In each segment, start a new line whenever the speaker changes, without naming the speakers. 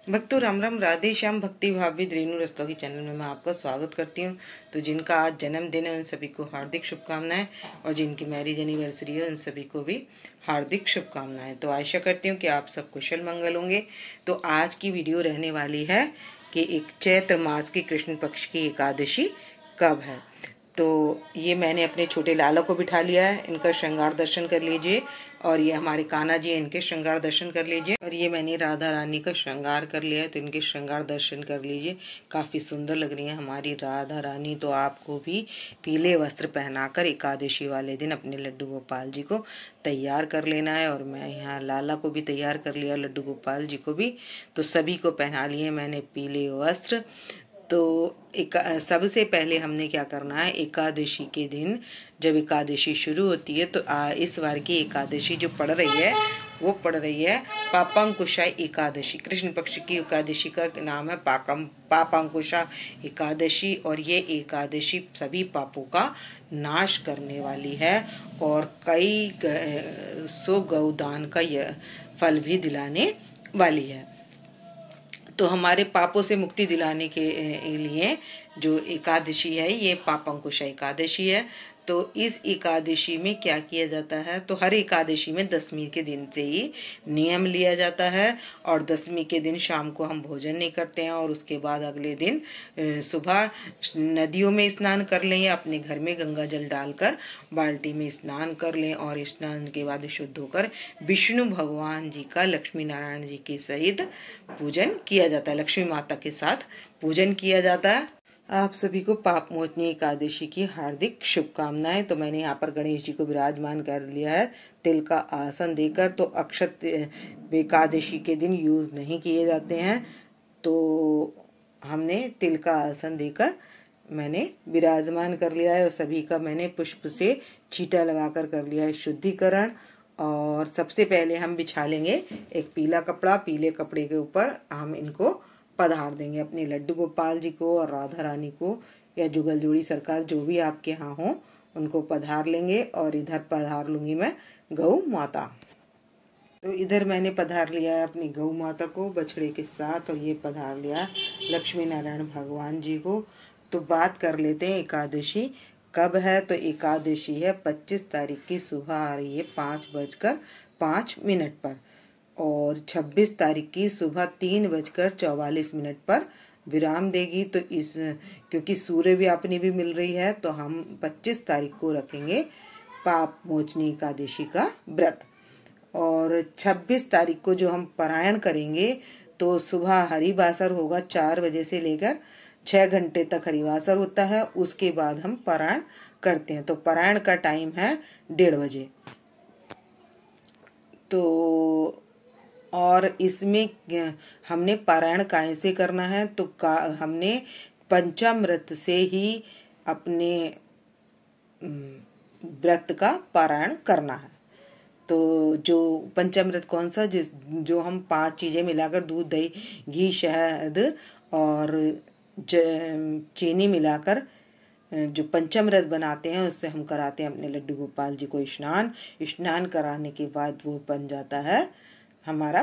भक्तों राम राम, राधे श्याम। भक्ति भावित रेणु रस्तोगी चैनल में मैं आपका स्वागत करती हूँ। तो जिनका आज जन्मदिन है उन सभी को हार्दिक शुभकामनाएं, और जिनकी मैरिज एनिवर्सरी है उन सभी को भी हार्दिक शुभकामनाएं। तो आशा करती हूँ कि आप सब कुशल मंगल होंगे। तो आज की वीडियो रहने वाली है कि एक चैत्र मास की कृष्ण पक्ष की एकादशी कब है। तो ये मैंने अपने छोटे लाला को बिठा लिया है, इनका श्रृंगार दर्शन कर लीजिए। और ये हमारे कान्हा जी हैं, इनके श्रृंगार दर्शन कर लीजिए। और ये मैंने राधा रानी का श्रृंगार कर लिया है, तो इनके श्रृंगार दर्शन कर लीजिए। काफ़ी सुंदर लग रही है हमारी राधा रानी। तो आपको भी पीले वस्त्र पहनाकर एकादशी वाले दिन अपने लड्डू गोपाल जी को तैयार कर लेना है। और मैं यहाँ लाला को भी तैयार कर लिया, लड्डू गोपाल जी को भी। तो सभी को पहना लिए मैंने पीले वस्त्र। तो सबसे पहले हमने क्या करना है, एकादशी के दिन जब एकादशी शुरू होती है तो इस बार की एकादशी जो पड़ रही है वो पड़ रही है पापांकुशा एकादशी। कृष्ण पक्ष की एकादशी का नाम है पापांकुशा एकादशी। और ये एकादशी सभी पापों का नाश करने वाली है और कई सौ गौदान का यह फल भी दिलाने वाली है। तो हमारे पापों से मुक्ति दिलाने के लिए जो एकादशी है ये पापांकुशा एकादशी है। तो इस एकादशी में क्या किया जाता है, तो हर एकादशी में दशमी के दिन से ही नियम लिया जाता है। और दशमी के दिन शाम को हम भोजन नहीं करते हैं, और उसके बाद अगले दिन सुबह नदियों में स्नान कर लें या अपने घर में गंगा जल डालकर बाल्टी में स्नान कर लें। और स्नान के बाद शुद्ध होकर विष्णु भगवान जी का लक्ष्मी नारायण जी के सहित पूजन किया जाता है, लक्ष्मी माता के साथ पूजन किया जाता है। आप सभी को पाप मोचनी एकादशी की हार्दिक शुभकामनाएं। तो मैंने यहाँ पर गणेश जी को विराजमान कर लिया है तिल का आसन देकर। तो अक्षत एकादशी के दिन यूज नहीं किए जाते हैं, तो हमने तिल का आसन देकर मैंने विराजमान कर लिया है। और सभी का मैंने पुष्प से छींटा लगाकर कर लिया है शुद्धिकरण। और सबसे पहले हम बिछा लेंगे एक पीला कपड़ा, पीले कपड़े के ऊपर हम इनको पधार देंगे, अपने लड्डू गोपाल जी को और राधा रानी को, या जुगल जोड़ी सरकार जो भी आपके यहाँ हो उनको पधार लेंगे। और इधर पधार लूंगी मैं गौ माता। तो इधर मैंने पधार लिया है अपनी गौ माता को बछड़े के साथ, और ये पधार लिया लक्ष्मी नारायण भगवान जी को। तो बात कर लेते हैं एकादशी कब है। तो एकादशी है 25 तारीख की सुबह आ रही है 5:05 पर, और 26 तारीख की सुबह 3:44 पर विराम देगी। तो इस क्योंकि सूर्य व्यापनी भी मिल रही है, तो हम 25 तारीख को रखेंगे पाप मोचनी एकादशी का व्रत। और 26 तारीख को जो हम पारायण करेंगे तो सुबह हरिवासर होगा, 4 बजे से लेकर 6 घंटे तक हरिवासर होता है। उसके बाद हम पारायण करते हैं। तो पारायण का टाइम है 1:30 बजे। तो और इसमें हमने पारायण कैसे करना है, तो हमने पंचामृत से ही अपने व्रत का पारायण करना है। तो जो पंचामृत कौन सा, जो हम 5 चीजें मिलाकर दूध, दही, घी, शहद और चीनी मिलाकर जो पंचामृत बनाते हैं उससे हम कराते हैं अपने लड्डू गोपाल जी को स्नान कराने के बाद वो बन जाता है हमारा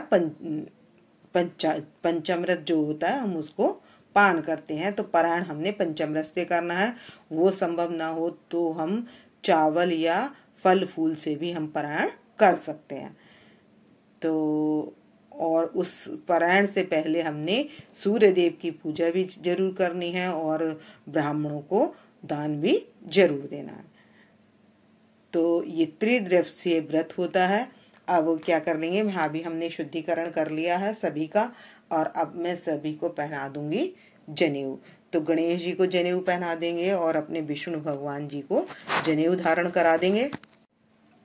पंचामृत जो होता है, हम उसको पान करते हैं। तो पारायण हमने पंचामृत से करना है। वो संभव ना हो तो हम चावल या फल फूल से भी हम पारायण कर सकते हैं। तो और उस पारायण से पहले हमने सूर्य देव की पूजा भी जरूर करनी है, और ब्राह्मणों को दान भी जरूर देना है। तो ये त्रिदिवसीय व्रत होता है। अब क्या कर लेंगे, यहाँ भी हमने शुद्धिकरण कर लिया है सभी का। और अब मैं सभी को पहना दूंगी जनेऊ। तो गणेश जी को जनेऊ पहना देंगे और अपने विष्णु भगवान जी को जनेऊ धारण करा देंगे।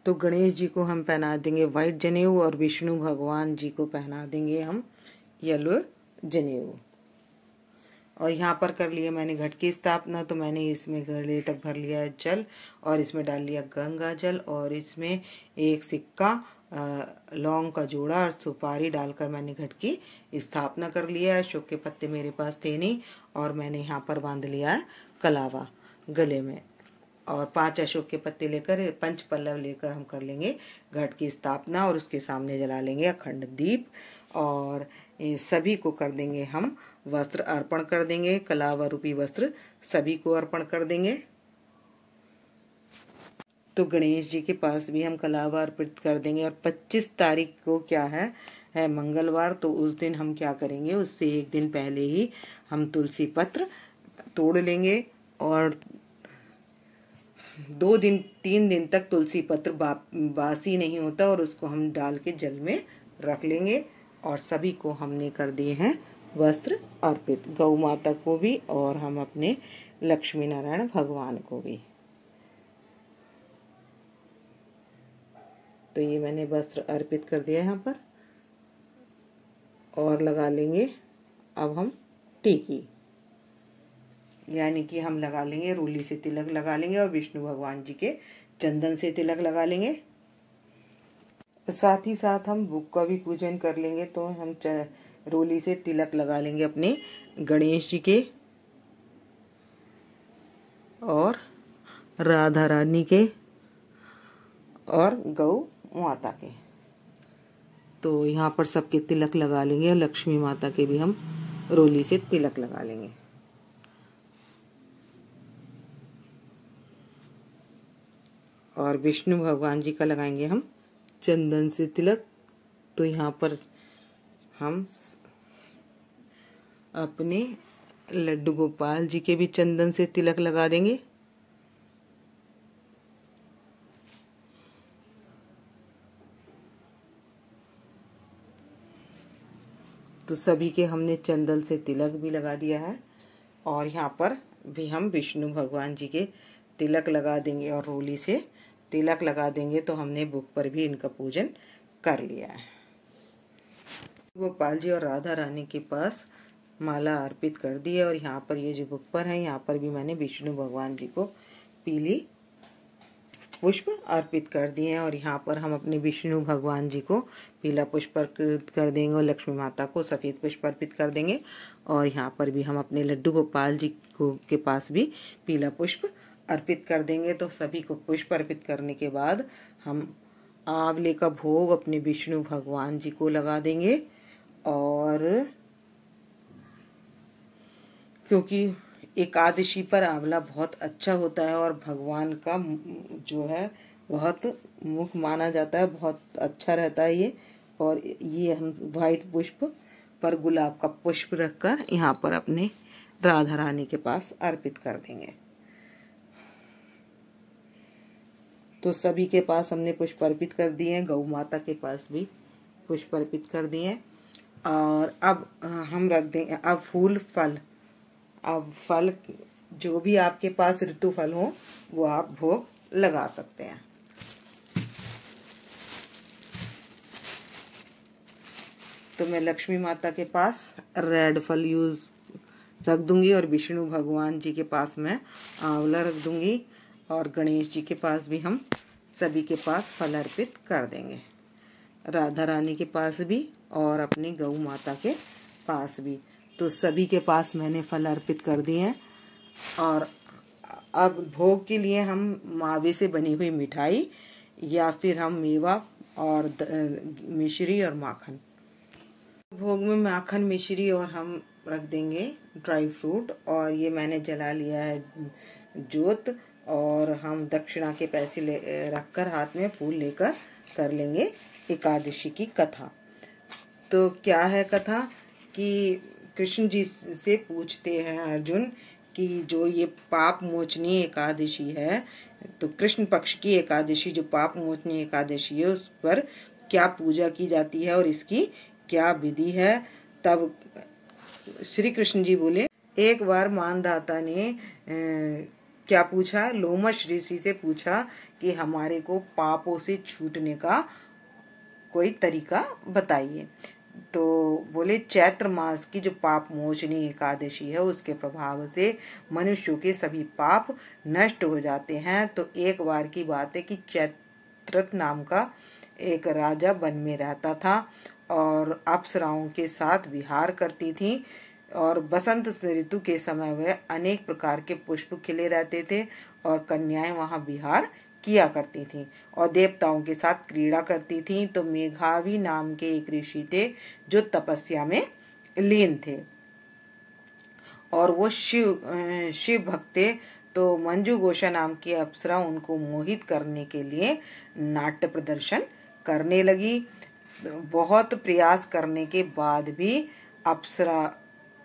तो गणेश जी को हम पहना देंगे व्हाइट जनेऊ, और विष्णु भगवान जी को पहना देंगे हम येलो जनेऊ। और यहाँ पर कर लिया मैंने घट की स्थापना। तो मैंने इसमें गले तक भर लिया है जल, और इसमें डाल लिया गंगा जल, और इसमें एक सिक्का, लौंग का जोड़ा और सुपारी डालकर मैंने घट की स्थापना कर लिया है। अशोक के पत्ते मेरे पास थे नहीं, और मैंने यहाँ पर बांध लिया है कलावा गले में। और 5 अशोक के पत्ते लेकर, 5 पल्लव लेकर हम कर लेंगे घट की स्थापना, और उसके सामने जला लेंगे अखंड दीप। और सभी को कर देंगे हम वस्त्र अर्पण कर देंगे, कलावा रूपी वस्त्र सभी को अर्पण कर देंगे। तो गणेश जी के पास भी हम कलावा अर्पित कर देंगे। और 25 तारीख को क्या है मंगलवार, तो उस दिन हम क्या करेंगे, उससे एक दिन पहले ही हम तुलसी पत्र तोड़ लेंगे और 2-3 दिन तक तुलसी पत्र बासी नहीं होता और उसको हम डाल के जल में रख लेंगे। और सभी को हमने कर दिए हैं वस्त्र अर्पित, गौ माता को भी और हम अपने लक्ष्मी नारायण भगवान को भी। तो ये मैंने वस्त्र अर्पित कर दिया यहाँ पर। और लगा लेंगे अब हम टीकी, यानी कि हम लगा लेंगे रूली से तिलक लगा लेंगे और विष्णु भगवान जी के चंदन से तिलक लगा लेंगे। साथ ही साथ हम बुक का भी पूजन कर लेंगे। तो हम रोली से तिलक लगा लेंगे अपने गणेश जी के और राधा रानी के और गौ माता के। तो यहाँ पर सबके तिलक लगा लेंगे और लक्ष्मी माता के भी हम रोली से तिलक लगा लेंगे। और विष्णु भगवान जी का लगाएंगे हम चंदन से तिलक। तो यहाँ पर हम अपने लड्डू गोपाल जी के भी चंदन से तिलक लगा देंगे। तो सभी के हमने चंदन से तिलक भी लगा दिया है। और यहाँ पर भी हम विष्णु भगवान जी के तिलक लगा देंगे और रोली से तिलक लगा देंगे। तो हमने बुक पर भी इनका पूजन कर लिया है। गोपाल जी और राधा रानी के पास माला अर्पित कर दी है। और यहाँ पर ये जो बुक पर है, यहाँ पर भी मैंने विष्णु भगवान जी को पीली पुष्प अर्पित कर दिए हैं। और यहाँ पर हम अपने विष्णु भगवान जी को पीला पुष्प अर्पित कर देंगे और लक्ष्मी माता को सफ़ेद पुष्प अर्पित कर देंगे। और यहाँ पर भी हम अपने लड्डू गोपाल जी को के पास भी पीला पुष्प अर्पित कर देंगे। तो सभी को पुष्प अर्पित करने के बाद हम आंवले का भोग अपने विष्णु भगवान जी को लगा देंगे। और क्योंकि एकादशी पर आंवला बहुत अच्छा होता है और भगवान का जो है बहुत मुख माना जाता है, बहुत अच्छा रहता है ये। और ये हम वाइट पुष्प पर गुलाब का पुष्प रखकर यहाँ पर अपने राधा रानी के पास अर्पित कर देंगे। तो सभी के पास हमने पुष्प अर्पित कर दिए हैं, गौ माता के पास भी पुष्प अर्पित कर दिए हैं। और अब हम रख देंगे अब फूल फल। अब फल जो भी आपके पास ऋतु फल हो वो आप भोग लगा सकते हैं। तो मैं लक्ष्मी माता के पास रेड फल रख दूंगी और विष्णु भगवान जी के पास मैं आंवला रख दूंगी। और गणेश जी के पास भी हम सभी के पास फल अर्पित कर देंगे, राधा रानी के पास भी और अपनी गौ माता के पास भी। तो सभी के पास मैंने फल अर्पित कर दिए हैं। और अब भोग के लिए हम मावे से बनी हुई मिठाई या फिर हम मेवा और मिश्री और माखन, भोग में माखन मिश्री और हम रख देंगे ड्राई फ्रूट। और ये मैंने जला लिया है जोत। और हम दक्षिणा के पैसे रखकर हाथ में फूल लेकर कर लेंगे एकादशी की कथा। तो क्या है कथा कि कृष्ण जी से पूछते हैं अर्जुन कि जो ये पाप मोचनी एकादशी है, तो कृष्ण पक्ष की एकादशी जो पाप मोचनी एकादशी है उस पर क्या पूजा की जाती है और इसकी क्या विधि है। तब श्री कृष्ण जी बोले, एक बार मानधाता ने क्या पूछा, लोमश ऋषि से पूछा कि हमारे को पापों से छूटने का कोई तरीका बताइए। तो बोले चैत्र मास की जो पाप मोचनी एकादशी है उसके प्रभाव से मनुष्यों के सभी पाप नष्ट हो जाते हैं। तो एक बार की बात है कि चैत्रत नाम का एक राजा वन में रहता था और अप्सराओं के साथ विहार करती थी। और बसंत ऋतु के समय वह अनेक प्रकार के पुष्प खिले रहते थे और कन्याएं वहां विहार किया करती थीं और देवताओं के साथ क्रीड़ा करती थीं। तो मेघावी नाम के एक ऋषि थे जो तपस्या में लीन थे और वो शिव भक्त थे। तो मंजू घोषा नाम की अप्सरा उनको मोहित करने के लिए नाट्य प्रदर्शन करने लगी। बहुत प्रयास करने के बाद भी अप्सरा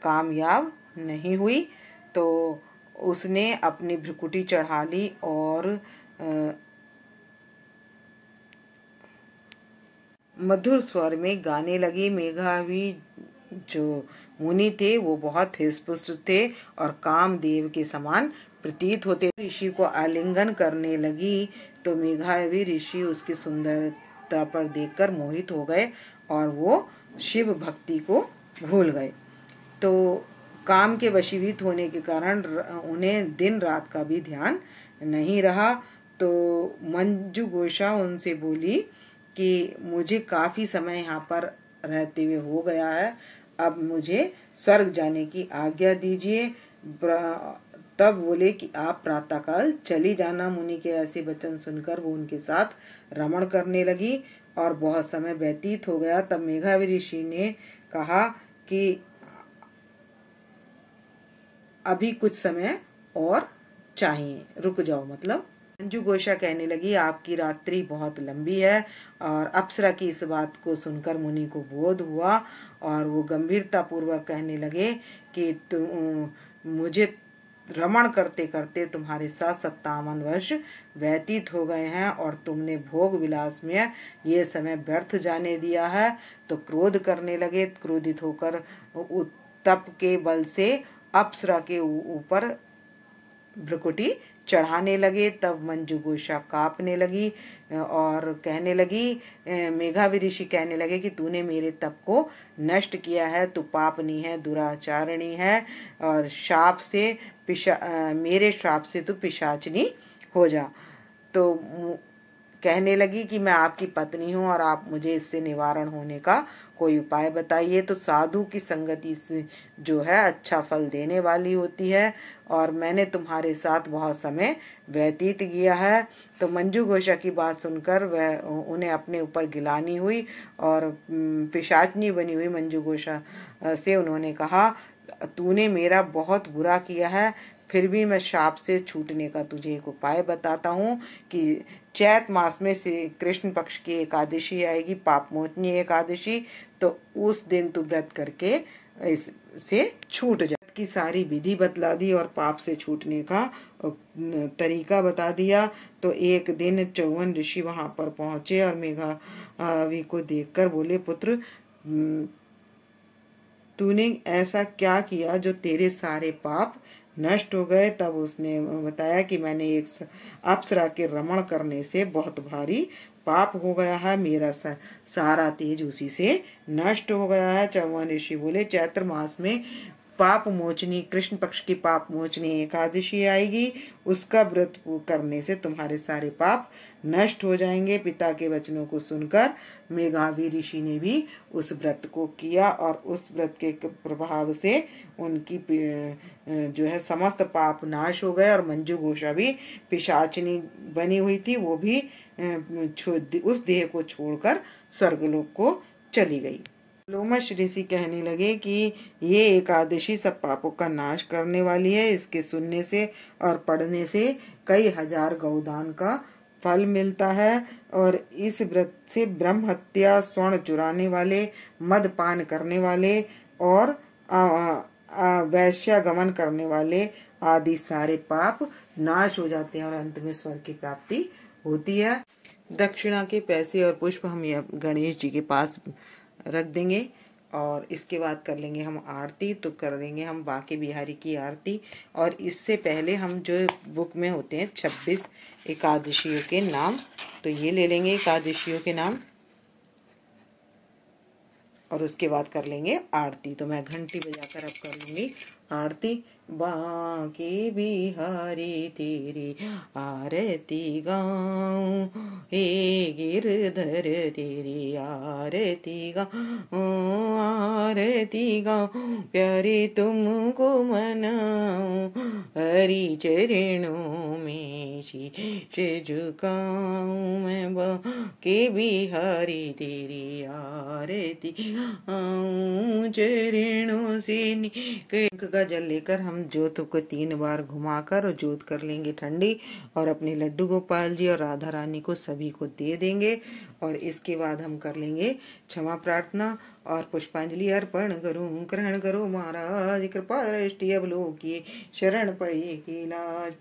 कामयाब नहीं हुई। तो उसने अपनी भ्रुकुटी चढ़ा ली और मधुर स्वर में गाने लगी। मेघावी जो मुनि थे वो बहुत हृष्ट थे और कामदेव के समान प्रतीत होते। ऋषि को आलिंगन करने लगी तो मेघावी ऋषि उसकी सुंदरता पर देखकर मोहित हो गए और वो शिव भक्ति को भूल गए। तो काम के वशीभूत होने के कारण उन्हें दिन रात का भी ध्यान नहीं रहा। तो मंजू घोषा उनसे बोली कि मुझे काफी समय यहाँ पर रहते हुए हो गया है, अब मुझे स्वर्ग जाने की आज्ञा दीजिए। तब बोले कि आप प्रातःकाल चली जाना। मुनि के ऐसे वचन सुनकर वो उनके साथ रमण करने लगी और बहुत समय व्यतीत हो गया। तब मेघावी ऋषि ने कहा कि अभी कुछ समय और चाहिए, रुक जाओ। मतलब मंजू घोषा कहने लगी आपकी रात्रि बहुत लंबी है। और अप्सरा की इस बात को सुनकर मुनि को बोध हुआ और वो गंभीरता पूर्वक कहने लगे कि मुझे रमण करते करते तुम्हारे साथ 57 वर्ष व्यतीत हो गए हैं और तुमने भोग विलास में ये समय व्यर्थ जाने दिया है। तो क्रोध करने लगे। क्रोधित होकर तप के बल से अप्सरा के ऊपर भ्रुकुटी चढ़ाने लगे। तब मंजू घोषा कांपने लगी और कहने लगी, मेघावी ऋषि कहने लगे कि तूने मेरे तप को नष्ट किया है, तू पापनी है, दुराचारणी है और मेरे श्राप से तू पिशाचनी हो जा। तो कहने लगी कि मैं आपकी पत्नी हूँ और आप मुझे इससे निवारण होने का कोई उपाय बताइए। तो साधु की संगति से जो है अच्छा फल देने वाली होती है और मैंने तुम्हारे साथ बहुत समय व्यतीत किया है। तो मंजू घोषा की बात सुनकर वह उन्हें अपने ऊपर गिलानी हुई और पिशाचनी बनी हुई मंजू घोषा से उन्होंने कहा, तूने मेरा बहुत बुरा किया है, फिर भी मैं शाप से छूटने का तुझे एक उपाय बताता हूँ कि चैत मास में से कृष्ण पक्ष की एकादशी आएगी, पापमोचनी एकादशी। तो उस दिन तू व्रत करके इससे छूट जा। की सारी विधि बतला दी और पाप से छूटने का तरीका बता दिया। तो एक दिन 54 ऋषि वहां पर पहुंचे और मेघावी को देखकर बोले, पुत्र तूने ऐसा क्या किया जो तेरे सारे पाप नष्ट हो गए। तब उसने बताया कि मैंने एक अप्सरा के रमण करने से बहुत भारी पाप हो गया है, मेरा सारा तेज उसी से नष्ट हो गया है। 54 ऋषि बोले, चैत्र मास में पाप मोचनी कृष्ण पक्ष की पाप मोचनी एकादशी आएगी, उसका व्रत करने से तुम्हारे सारे पाप नष्ट हो जाएंगे। पिता के वचनों को सुनकर मेघावी ऋषि ने भी उस व्रत को किया और उस व्रत के प्रभाव से उनकी जो है समस्त पाप नाश हो गए और मंजू घोषा भी पिशाचिनी बनी हुई थी, वो भी उस देह को छोड़कर स्वर्गलोक को चली गई। लोमश ऋषि कहने लगे कि ये एकादशी सब पापों का नाश करने वाली है, इसके सुनने से और पढ़ने से कई हजार गौदान का फल मिलता है और इस व्रत से ब्रह्म हत्या, स्वर्ण चुराने वाले, मदपान करने वाले और वैश्यागमन करने वाले आदि सारे पाप नाश हो जाते हैं और अंत में स्वर्ग की प्राप्ति होती है। दक्षिणा के पैसे और पुष्प हम गणेश जी के पास रख देंगे और इसके बाद कर लेंगे हम आरती। तो कर लेंगे हम बांके बिहारी की आरती और इससे पहले हम जो बुक में होते हैं 26 एकादशियों के नाम, तो ये ले लेंगे एकादशियों के नाम और उसके बाद कर लेंगे आरती। तो मैं घंटी बजाकर अब कर लूँगी आरती। बांके बिहारी तेरी आरती गाऊं, हे गिरधर तेरी आरती गाऊं, आरती गाऊं, प्यारे तुमको मनाऊं, हरि चरणों में शीश झुकाऊं, मैं बांके बिहारी तेरी आरती गाऊं। चरणों से निकल का जल लेकर हम ज्योत को 3 बार घुमाकर और ज्योत कर लेंगे ठंडी, और अपने लड्डू गोपाल जी और राधा रानी को सभी को दे देंगे। और इसके बाद हम कर लेंगे क्षमा प्रार्थना और पुष्पांजलि अर्पण करूं। ग्रहण करो महाराज, कृपा दृष्टि अवलोकिए, शरण पड़े की लाज।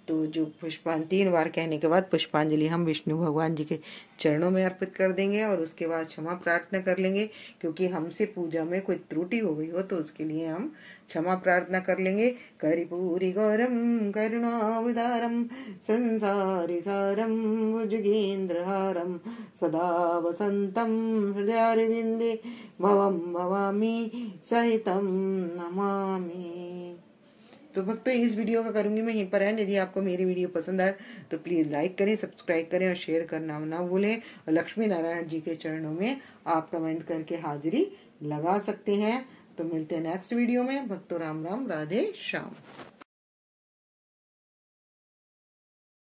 तो जो 3 बार कहने के बाद पुष्पांजलि हम विष्णु भगवान जी के चरणों में अर्पित कर देंगे, और उसके बाद क्षमा प्रार्थना कर लेंगे, क्योंकि हमसे पूजा में कोई त्रुटि हो गई हो तो उसके लिए हम क्षमा प्रार्थना कर लेंगे। कर्पूरी गौरम करुणावतारम संसारी सारम भुजगेन्द्रहारम सदा वसंतम हृदयारविंदे भवम भवामी सहितम नमामि। तो भक्तों, इस वीडियो का करूंगी मैं यहीं पर एंड। यदि आपको मेरी वीडियो पसंद आए तो प्लीज़ लाइक करें, सब्सक्राइब करें और शेयर करना ना भूलें। और लक्ष्मी नारायण जी के चरणों में आप कमेंट करके हाजिरी लगा सकते हैं। तो मिलते हैं नेक्स्ट वीडियो में। भक्तों राम राम, राधे श्याम।